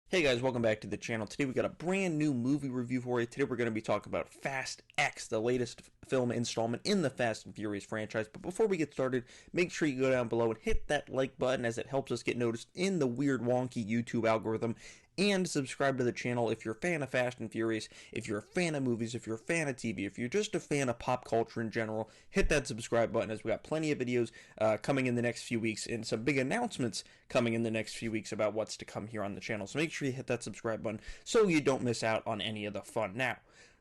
Hey guys, welcome back to the channel. Today we got a brand new movie review for you. Today we're going to be talking about Fast X, the latest film installment in the Fast and Furious franchise. But before we get started, make sure you go down below and hit that like button as it helps us get noticed in the weird wonky YouTube algorithm. And subscribe to the channel if you're a fan of Fast and Furious, if you're a fan of movies, if you're a fan of TV, if you're just a fan of pop culture in general. Hit that subscribe button as we got plenty of videos coming in the next few weeks and some big announcements coming in the next few weeks about what's to come here on the channel. So make sure you hit that subscribe button so you don't miss out on any of the fun. Now,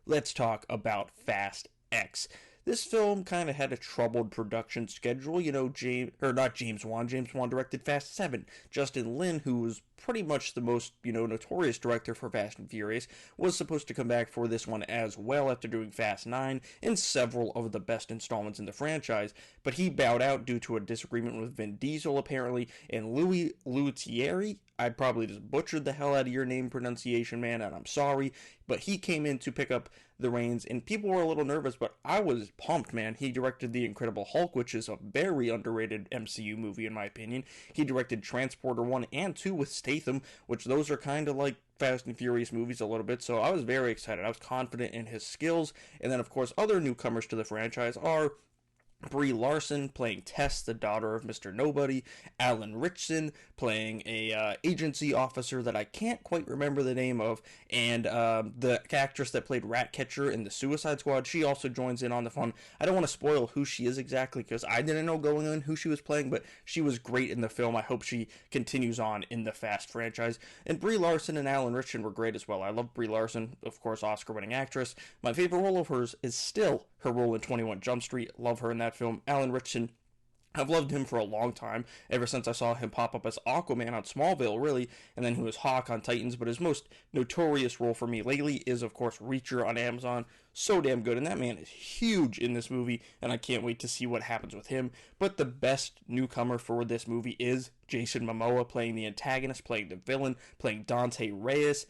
let's talk about Fast X. This film kind of had a troubled production schedule. You know, James Wan directed Fast 7. Justin Lin, who was pretty much the most, notorious director for Fast and Furious, was supposed to come back for this one as well after doing Fast 9 and several of the best installments in the franchise, but he bowed out due to a disagreement with Vin Diesel, apparently, and Louis Leterrier. I probably just butchered the hell out of your name pronunciation, man, and I'm sorry, but he came in to pick up the reins, and people were a little nervous, but I was pumped, man. He directed The Incredible Hulk, which is a very underrated MCU movie, in my opinion. He directed Transporter 1 and 2 with Statham, which those are kind of like Fast and Furious movies a little bit, so I was very excited. I was confident in his skills, and then, of course, other newcomers to the franchise are Brie Larson playing Tess, the daughter of Mr. Nobody, Alan Ritchson playing a agency officer that I can't quite remember the name of, and the actress that played Ratcatcher in the Suicide Squad, she also joins in on the fun. I don't want to spoil who she is exactly because I didn't know going in who she was playing, but she was great in the film. I hope she continues on in the Fast franchise. And Brie Larson and Alan Ritchson were great as well. I love Brie Larson, of course, Oscar-winning actress. My favorite role of hers is still her role in 21 Jump Street. Love her in that film. Alan Ritchson, I've loved him for a long time, ever since I saw him pop up as Aquaman on Smallville, really, and then he was Hawk on Titans, but his most notorious role for me lately is, of course, Reacher on Amazon. So damn good, and that man is huge in this movie, and I can't wait to see what happens with him. But the best newcomer for this movie is Jason Momoa, playing the antagonist, playing the villain, playing Dante Reyes.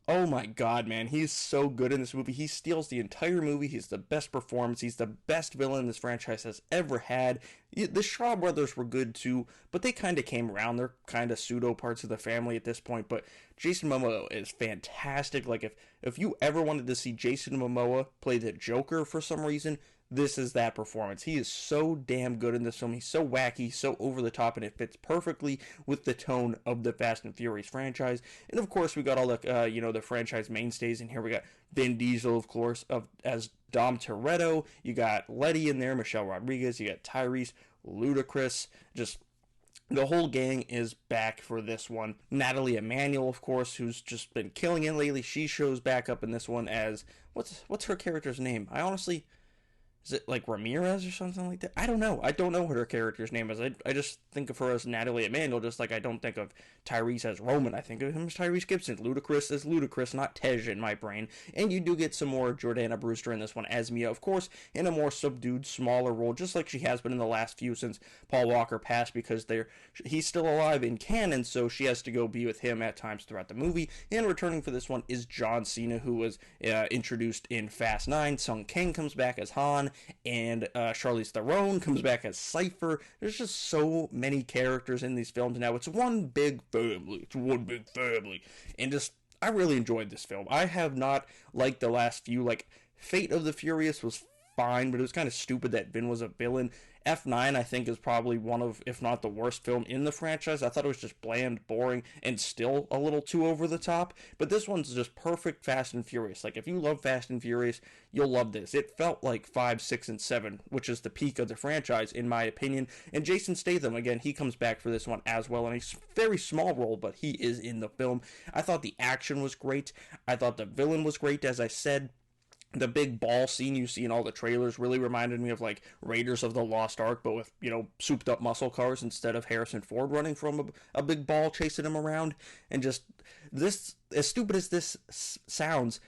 Oh my god, man, he's so good in this movie. He steals the entire movie. He's the best performance. He's the best villain this franchise has ever had. The Shaw brothers were good too, but they kind of came around. They're kind of pseudo parts of the family at this point, but Jason Momoa is fantastic. Like, if you ever wanted to see Jason Momoa play the Joker for some reason, this is that performance. He is so damn good in this film. He's so wacky, so over the top, and it fits perfectly with the tone of the Fast and Furious franchise. And of course, we got all the the franchise mainstays in here. We got Vin Diesel, of course, as Dom Toretto. You got Letty in there, Michelle Rodriguez. You got Tyrese, Ludacris. Just the whole gang is back for this one. Natalie Emanuel, of course, who's just been killing it lately. She shows back up in this one as what's her character's name? I honestly. Is it like Ramirez or something like that? I don't know. I don't know what her character's name is. I just think of her as Natalie Emanuel, just like I don't think of Tyrese as Roman. I think of him as Tyrese Gibson. Ludacris as Ludacris, not Tej in my brain. And you do get some more Jordana Brewster in this one as Mia, of course, in a more subdued, smaller role, just like she has been in the last few since Paul Walker passed, because he's still alive in canon, so she has to go be with him at times throughout the movie. And returning for this one is John Cena, who was introduced in Fast 9. Sung Kang comes back as Han, and Charlize Theron comes back as Cypher. There's just so many characters in these films now. It's one big family. And just, I really enjoyed this film. I have not liked the last few. Like, Fate of the Furious was fine, but it was kind of stupid that Vin was a villain. F9, I think, is probably one of, if not the worst film in the franchise. I thought it was just bland, boring, and still a little too over the top. But this one's just perfect Fast and Furious. Like, if you love Fast and Furious, you'll love this. It felt like 5, 6, and 7, which is the peak of the franchise, in my opinion. And Jason Statham, again, he comes back for this one as well in a very small role, but he is in the film. I thought the action was great. I thought the villain was great, as I said. The big ball scene you see in all the trailers really reminded me of, like, Raiders of the Lost Ark, but with, souped up muscle cars instead of Harrison Ford running from a big ball chasing him around. And just this, as stupid as this sounds,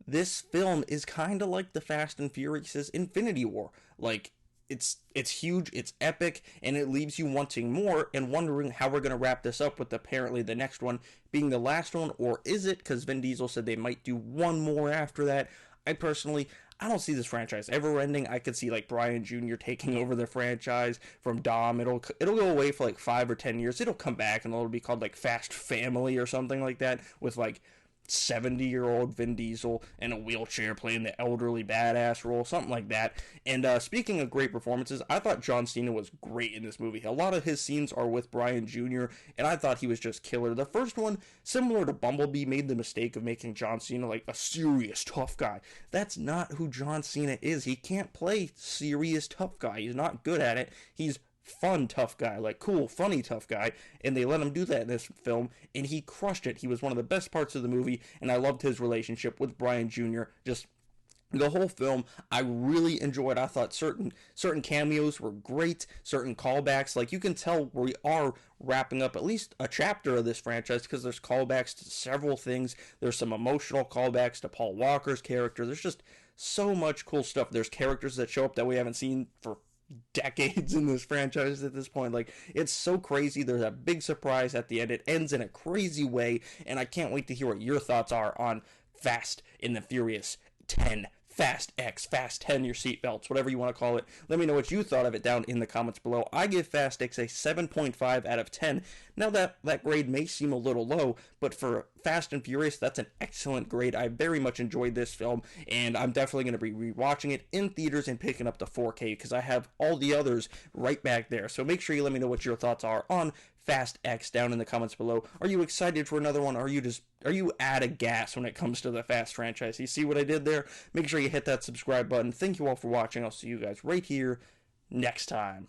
this film is kind of like the Fast and Furious' Infinity War. Like, it's huge, it's epic, and it leaves you wanting more and wondering how we're going to wrap this up, with apparently the next one being the last one, or is it? Because Vin Diesel said they might do one more after that. I personally, I don't see this franchise ever ending. I could see like Brian Jr. taking over the franchise from Dom. It'll go away for like 5 or 10 years. It'll come back and it'll be called like Fast Family or something like that, with like 70-year-old Vin Diesel in a wheelchair playing the elderly badass role, something like that. And speaking of great performances, I thought John Cena was great in this movie. A lot of his scenes are with Brian Jr., and I thought he was just killer. The first one, similar to Bumblebee, made the mistake of making John Cena like a serious tough guy. That's not who John Cena is. He can't play serious tough guy. He's not good at it. He's fun tough guy, like cool, funny tough guy, and they let him do that in this film, and he crushed it. He was one of the best parts of the movie, and I loved his relationship with Brian Jr. Just the whole film, I really enjoyed. I thought certain cameos were great, certain callbacks. Like, you can tell we are wrapping up at least a chapter of this franchise, because there's callbacks to several things. There's some emotional callbacks to Paul Walker's character. There's just so much cool stuff. There's characters that show up that we haven't seen for decades in this franchise at this point. Like, it's so crazy. There's a big surprise at the end. It ends in a crazy way, and I can't wait to hear what your thoughts are on Fast and the Furious 10. Fast X, Fast 10 your seatbelts, whatever you want to call it. Let me know what you thought of it down in the comments below. I give Fast X a 7.5 out of 10. Now that grade may seem a little low, but for Fast and Furious, that's an excellent grade. I very much enjoyed this film, and I'm definitely going to be rewatching it in theaters and picking up the 4K, because I have all the others right back there. So make sure you let me know what your thoughts are on Fast X down in the comments below. Are you excited for another one? Are you out of gas when it comes to the Fast franchise? You see what I did there? Make sure you hit that subscribe button. Thank you all for watching. I'll see you guys right here next time.